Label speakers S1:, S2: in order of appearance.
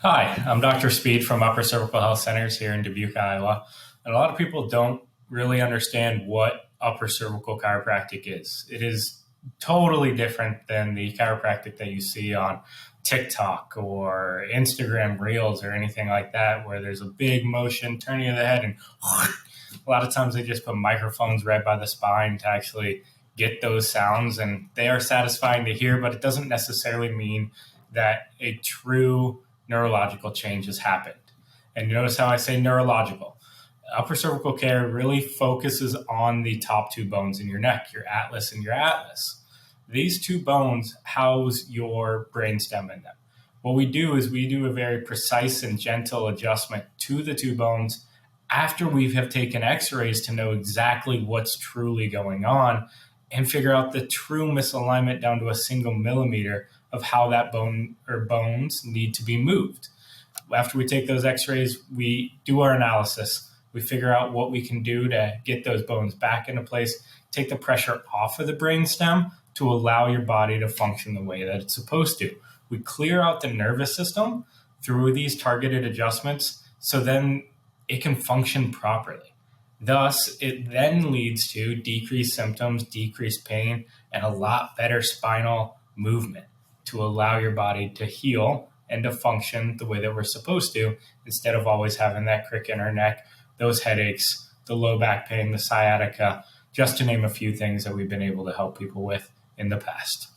S1: Hi, I'm Dr. Speed from Upper Cervical Health Centers here in Dubuque, Iowa. And a lot of people don't really understand what upper cervical chiropractic is. It is totally different than the chiropractic that you see on TikTok or Instagram Reels or anything like that, where there's a big motion turning of the head. And a lot of times they just put microphones right by the spine to actually get those sounds. And they are satisfying to hear, but it doesn't necessarily mean that a true neurological change has happened. And notice how I say neurological. Upper cervical care really focuses on the top two bones in your neck, your atlas and your atlas. These two bones house your brainstem in them. What we do is we do a very precise and gentle adjustment to the two bones after we have taken x-rays to know exactly what's truly going on and figure out the true misalignment down to a single millimeter of how that bone or bones need to be moved. After we take those x-rays, we do our analysis. We figure out what we can do to get those bones back into place, take the pressure off of the brainstem to allow your body to function the way that it's supposed to. We clear out the nervous system through these targeted adjustments so then it can function properly. Thus, it then leads to decreased symptoms, decreased pain, and a lot better spinal movement to allow your body to heal and to function the way that we're supposed to, instead of always having that crick in our neck, those headaches, the low back pain, the sciatica, just to name a few things that we've been able to help people with in the past.